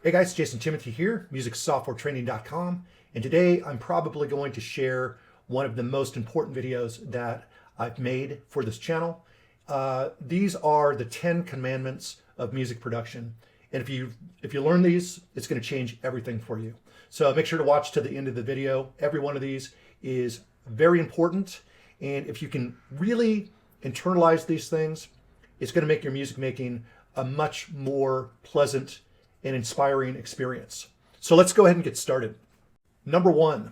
Hey guys, Jason Timothy here, musicsoftwaretraining.com, and today I'm probably going to share one of the most important videos that I've made for this channel. These are the 10 commandments of music production, and if you learn these, it's going to change everything for you. So make sure to watch to the end of the video. Every one of these is very important, and if you can really internalize these things, it's going to make your music making a much more pleasant and inspiring experience. So let's go ahead and get started. Number one,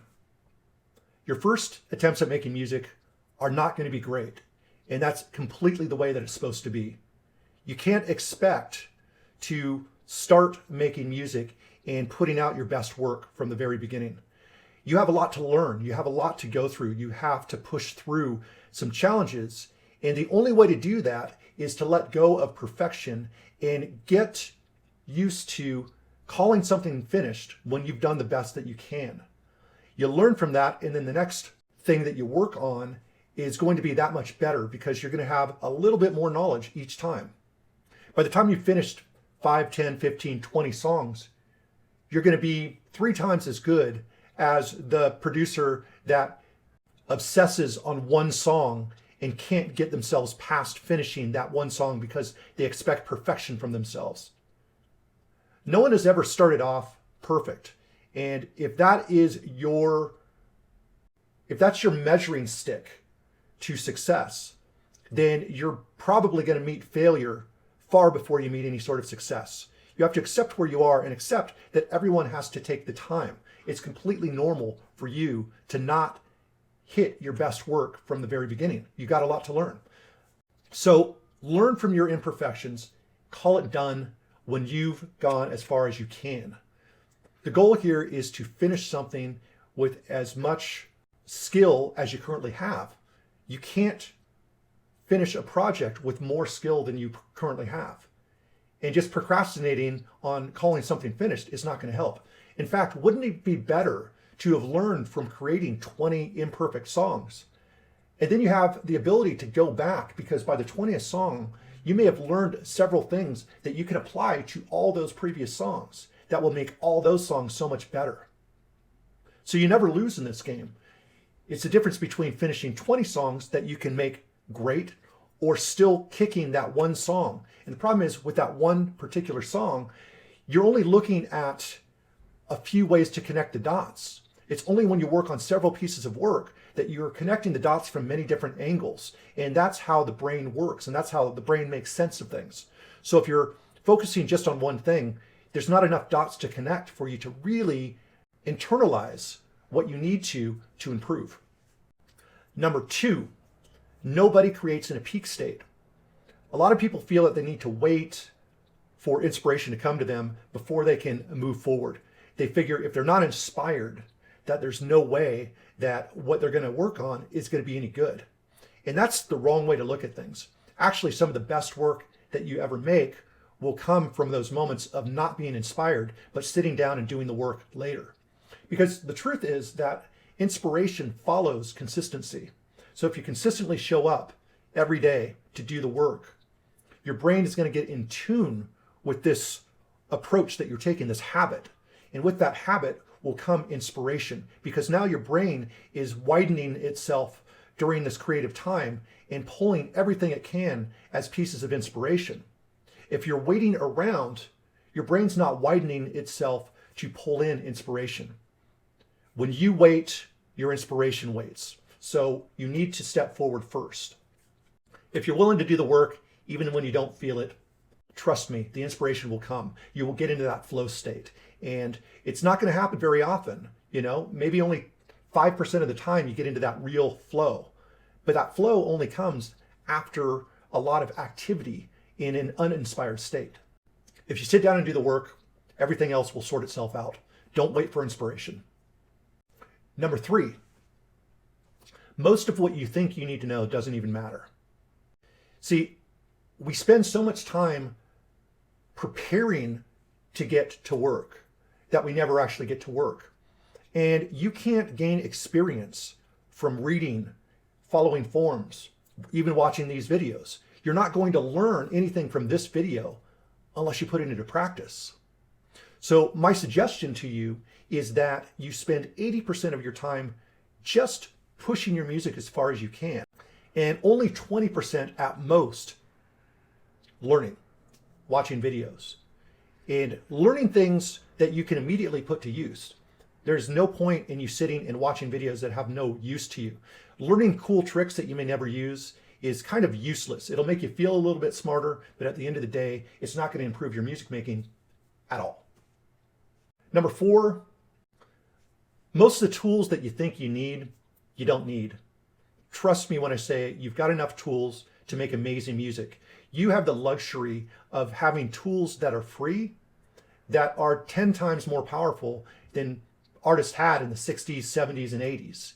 your first attempts at making music are not going to be great. And that's completely the way that it's supposed to be. You can't expect to start making music and putting out your best work from the very beginning. You have a lot to learn. You have a lot to go through. You have to push through some challenges. And the only way to do that is to let go of perfection and get used to calling something finished when you've done the best that you can. You learn from that, and then the next thing that you work on is going to be that much better because you're going to have a little bit more knowledge each time. By the time you've finished 5, 10, 15, 20 songs, you're going to be 3 times as good as the producer that obsesses on one song and can't get themselves past finishing that one song because they expect perfection from themselves. No one has ever started off perfect. And if that's your measuring stick to success, then you're probably going to meet failure far before you meet any sort of success. You have to accept where you are and accept that everyone has to take the time. It's completely normal for you to not hit your best work from the very beginning. You got a lot to learn. So learn from your imperfections, call it done when you've gone as far as you can. The goal here is to finish something with as much skill as you currently have. You can't finish a project with more skill than you currently have. And just procrastinating on calling something finished is not going to help. In fact, wouldn't it be better to have learned from creating 20 imperfect songs? And then you have the ability to go back, because by the 20th song, you may have learned several things that you can apply to all those previous songs that will make all those songs so much better. So you never lose in this game. It's the difference between finishing 20 songs that you can make great or still kicking that one song. And the problem is with that one particular song, you're only looking at a few ways to connect the dots. It's only when you work on several pieces of work that you're connecting the dots from many different angles. And that's how the brain works, and that's how the brain makes sense of things. So if you're focusing just on one thing, there's not enough dots to connect for you to really internalize what you need to improve. Number 2, nobody creates in a peak state. A lot of people feel that they need to wait for inspiration to come to them before they can move forward. They figure if they're not inspired, that there's no way that what they're going to work on is going to be any good. And that's the wrong way to look at things. Actually, some of the best work that you ever make will come from those moments of not being inspired, but sitting down and doing the work later. Because the truth is that inspiration follows consistency. So if you consistently show up every day to do the work, your brain is going to get in tune with this approach that you're taking, this habit. And with that habit will come inspiration, because now your brain is widening itself during this creative time and pulling everything it can as pieces of inspiration. If you're waiting around, your brain's not widening itself to pull in inspiration. When you wait, your inspiration waits. So you need to step forward first. If you're willing to do the work, even when you don't feel it, trust me, the inspiration will come. You will get into that flow state. And it's not going to happen very often. Maybe only 5% of the time you get into that real flow. But that flow only comes after a lot of activity in an uninspired state. If you sit down and do the work, everything else will sort itself out. Don't wait for inspiration. Number 3, most of what you think you need to know doesn't even matter. See, we spend so much time preparing to get to work that we never actually get to work. And you can't gain experience from reading, following forums, even watching these videos. You're not going to learn anything from this video unless you put it into practice. So my suggestion to you is that you spend 80% of your time just pushing your music as far as you can, and only 20% at most learning, watching videos, and learning things that you can immediately put to use. There's no point in you sitting and watching videos that have no use to you. Learning cool tricks that you may never use is kind of useless. It'll make you feel a little bit smarter, but at the end of the day, it's not going to improve your music making at all. Number 4, most of the tools that you think you need, you don't need. Trust me when I say you've got enough tools to make amazing music. You have the luxury of having tools that are free, that are 10 times more powerful than artists had in the 60s, 70s, and 80s.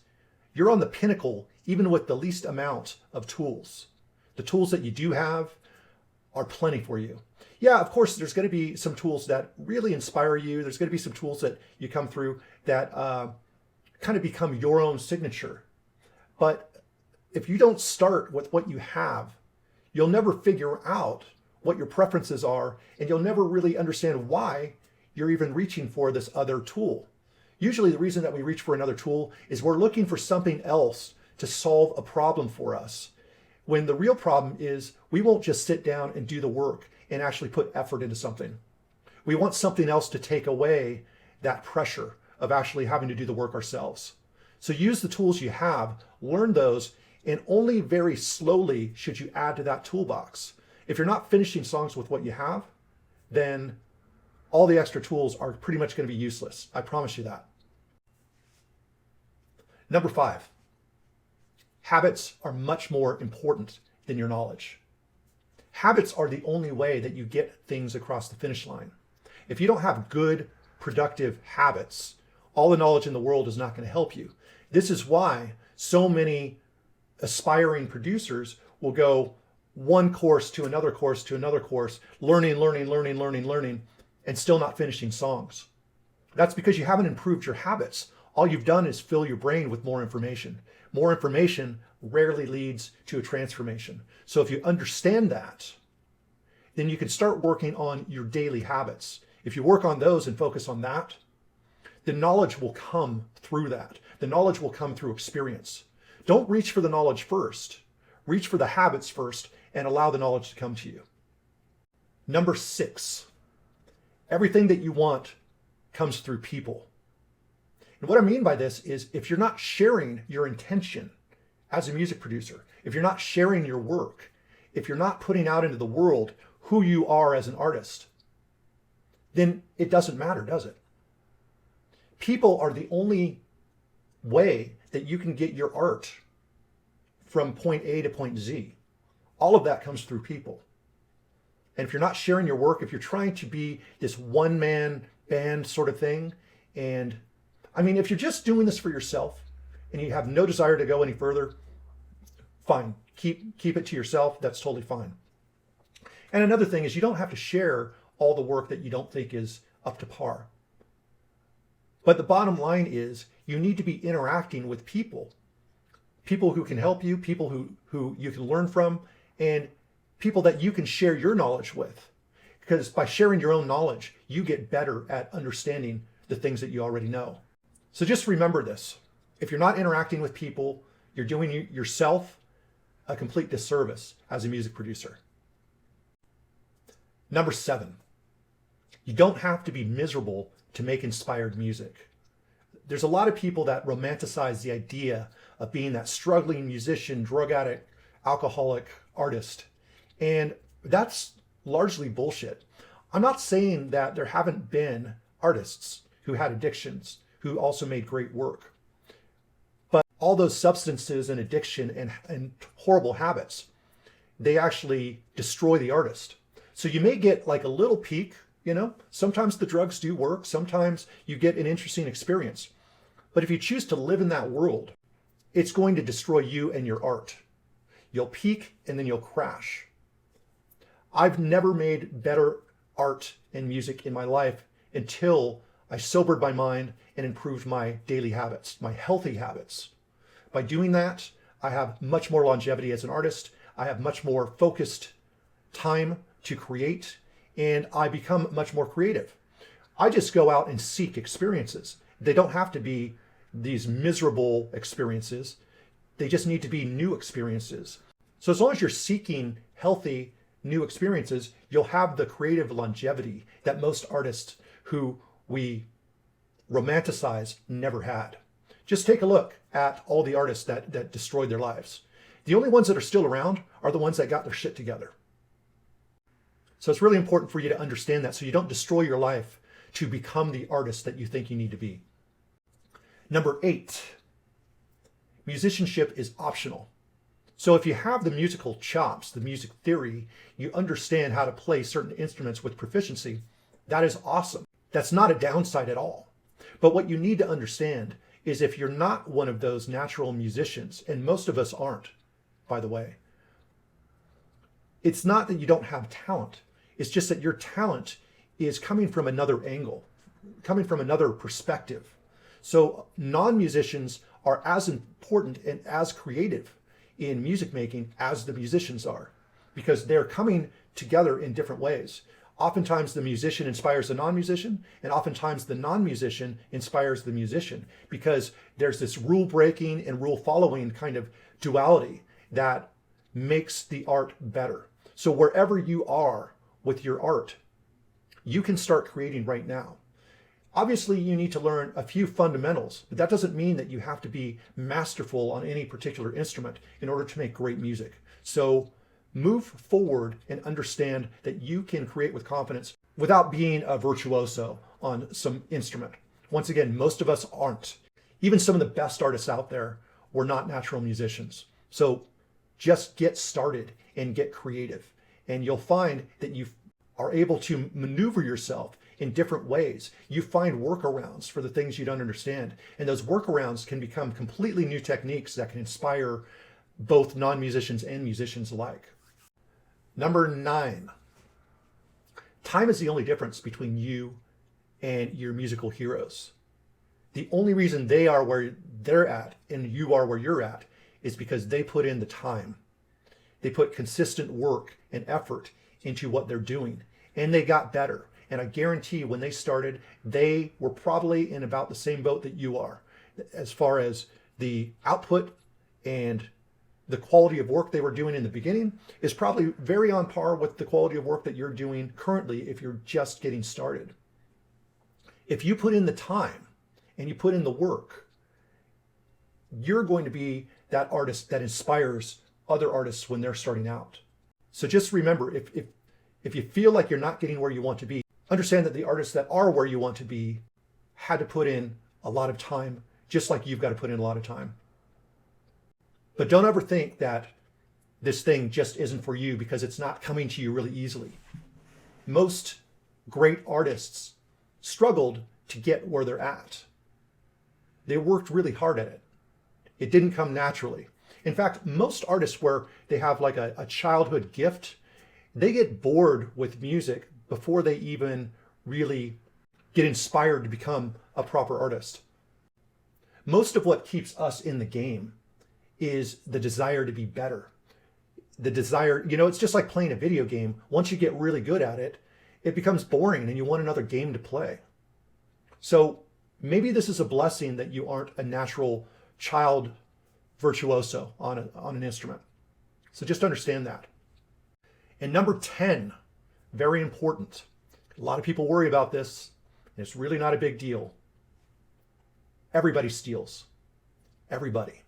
You're on the pinnacle, even with the least amount of tools. The tools that you do have are plenty for you. Yeah, of course, there's going to be some tools that really inspire you. There's going to be some tools that you come through that kind of become your own signature. But if you don't start with what you have, you'll never figure out what your preferences are, and you'll never really understand why you're even reaching for this other tool. Usually the reason that we reach for another tool is we're looking for something else to solve a problem for us, when the real problem is we won't just sit down and do the work and actually put effort into something. We want something else to take away that pressure of actually having to do the work ourselves. So use the tools you have, learn those, and only very slowly should you add to that toolbox. If you're not finishing songs with what you have, then all the extra tools are pretty much going to be useless. I promise you that. Number 5, habits are much more important than your knowledge. Habits are the only way that you get things across the finish line. If you don't have good, productive habits, all the knowledge in the world is not going to help you. This is why so many aspiring producers will go one course to another course to another course, learning, and still not finishing songs. That's because you haven't improved your habits. All you've done is fill your brain with more information. More information rarely leads to a transformation. So if you understand that, then you can start working on your daily habits. If you work on those and focus on that, the knowledge will come through that. The knowledge will come through experience. Don't reach for the knowledge first. Reach for the habits first and allow the knowledge to come to you. Number 6, everything that you want comes through people. And what I mean by this is if you're not sharing your intention as a music producer, if you're not sharing your work, if you're not putting out into the world who you are as an artist, then it doesn't matter, does it? People are the only way that you can get your art from point A to point Z. All of that comes through people. And if you're not sharing your work, if you're trying to be this one-man band sort of thing, and I mean, if you're just doing this for yourself and you have no desire to go any further, fine. Keep it to yourself. That's totally fine. And another thing is you don't have to share all the work that you don't think is up to par. But the bottom line is you need to be interacting with people. People who can help you, people who you can learn from, and people that you can share your knowledge with. Because by sharing your own knowledge, you get better at understanding the things that you already know. So just remember this. If you're not interacting with people, you're doing yourself a complete disservice as a music producer. Number 7, you don't have to be miserable to make inspired music. There's a lot of people that romanticize the idea of being that struggling musician, drug addict, alcoholic artist. And that's largely bullshit. I'm not saying that there haven't been artists who had addictions who also made great work. But all those substances and addiction and horrible habits, they actually destroy the artist. So you may get like a little peak, sometimes the drugs do work, sometimes you get an interesting experience. But if you choose to live in that world, it's going to destroy you and your art. You'll peak and then you'll crash. I've never made better art and music in my life until I sobered my mind and improved my daily habits, my healthy habits. By doing that, I have much more longevity as an artist. I have much more focused time to create, and I become much more creative. I just go out and seek experiences. They don't have to be these miserable experiences. They just need to be new experiences. So as long as you're seeking healthy new experiences, you'll have the creative longevity that most artists who we romanticize never had. Just take a look at all the artists that destroyed their lives. The only ones that are still around are the ones that got their shit together. So it's really important for you to understand that so you don't destroy your life to become the artist that you think you need to be. Number 8, musicianship is optional. So if you have the musical chops, the music theory, you understand how to play certain instruments with proficiency, that is awesome. That's not a downside at all. But what you need to understand is if you're not one of those natural musicians, and most of us aren't, by the way, it's not that you don't have talent. It's just that your talent is coming from another angle, coming from another perspective. So non-musicians are as important and as creative in music making as the musicians are, because they're coming together in different ways. Oftentimes the musician inspires the non-musician, and oftentimes the non-musician inspires the musician, because there's this rule breaking and rule following kind of duality that makes the art better. So wherever you are with your art, you can start creating right now. Obviously, you need to learn a few fundamentals, but that doesn't mean that you have to be masterful on any particular instrument in order to make great music. So move forward and understand that you can create with confidence without being a virtuoso on some instrument. Once again, most of us aren't. Even some of the best artists out there were not natural musicians. So just get started and get creative, and you'll find that you are able to maneuver yourself in different ways. You find workarounds for the things you don't understand, and those workarounds can become completely new techniques that can inspire both non-musicians and musicians alike. Number 9, time is the only difference between you and your musical heroes. The only reason they are where they're at and you are where you're at is because they put in the time. They put consistent work and effort into what they're doing, and they got better. And I guarantee when they started, they were probably in about the same boat that you are, as far as the output and the quality of work they were doing in the beginning is probably very on par with the quality of work that you're doing currently if you're just getting started. If you put in the time and you put in the work, you're going to be that artist that inspires other artists when they're starting out. So just remember, if you feel like you're not getting where you want to be, understand that the artists that are where you want to be had to put in a lot of time, just like you've got to put in a lot of time. But don't ever think that this thing just isn't for you because it's not coming to you really easily. Most great artists struggled to get where they're at. They worked really hard at it. It didn't come naturally. In fact, most artists where they have like a childhood gift, they get bored with music before they even really get inspired to become a proper artist. Most of what keeps us in the game is the desire to be better. The desire, it's just like playing a video game. Once you get really good at it, it becomes boring and you want another game to play. So maybe this is a blessing that you aren't a natural child virtuoso on an instrument. So just understand that. And number 10, very important. A lot of people worry about this, and it's really not a big deal. Everybody steals. Everybody.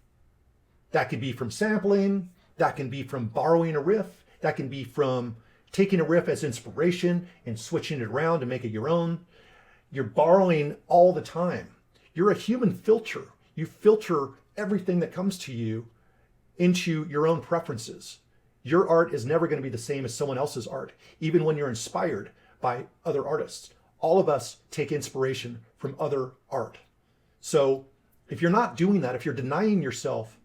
That can be from sampling, that can be from borrowing a riff, that can be from taking a riff as inspiration and switching it around to make it your own. You're borrowing all the time. You're a human filter. You filter everything that comes to you into your own preferences. Your art is never going to be the same as someone else's art, even when you're inspired by other artists. All of us take inspiration from other art. So if you're not doing that, if you're denying yourself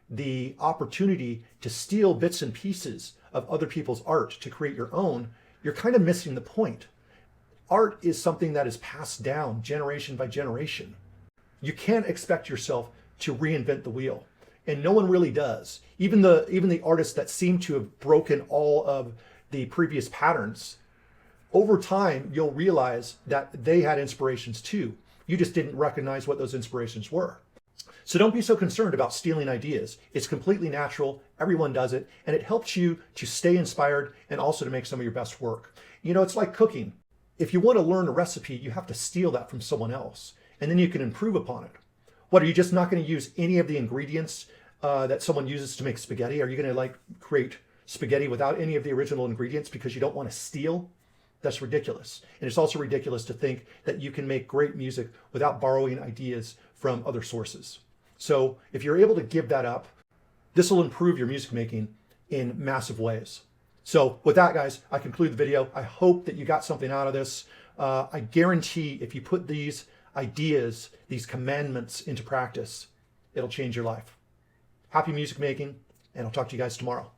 the opportunity to steal bits and pieces of other people's art to create your own, you're kind of missing the point. Art is something that is passed down generation by generation. You can't expect yourself to reinvent the wheel, and no one really does. Even the artists that seem to have broken all of the previous patterns over time, you'll realize that they had inspirations too. You just didn't recognize what those inspirations were. So don't be so concerned about stealing ideas. It's completely natural. Everyone does it. And it helps you to stay inspired and also to make some of your best work. You know, it's like cooking. If you want to learn a recipe, you have to steal that from someone else, and then you can improve upon it. What, are you just not going to use any of the ingredients that someone uses to make spaghetti? Are you going to like create spaghetti without any of the original ingredients because you don't want to steal? That's ridiculous. And it's also ridiculous to think that you can make great music without borrowing ideas from other sources. So if you're able to give that up, this will improve your music making in massive ways. So with that, guys, I conclude the video. I hope that you got something out of this. I guarantee if you put these ideas, these commandments into practice, it'll change your life. Happy music making, and I'll talk to you guys tomorrow.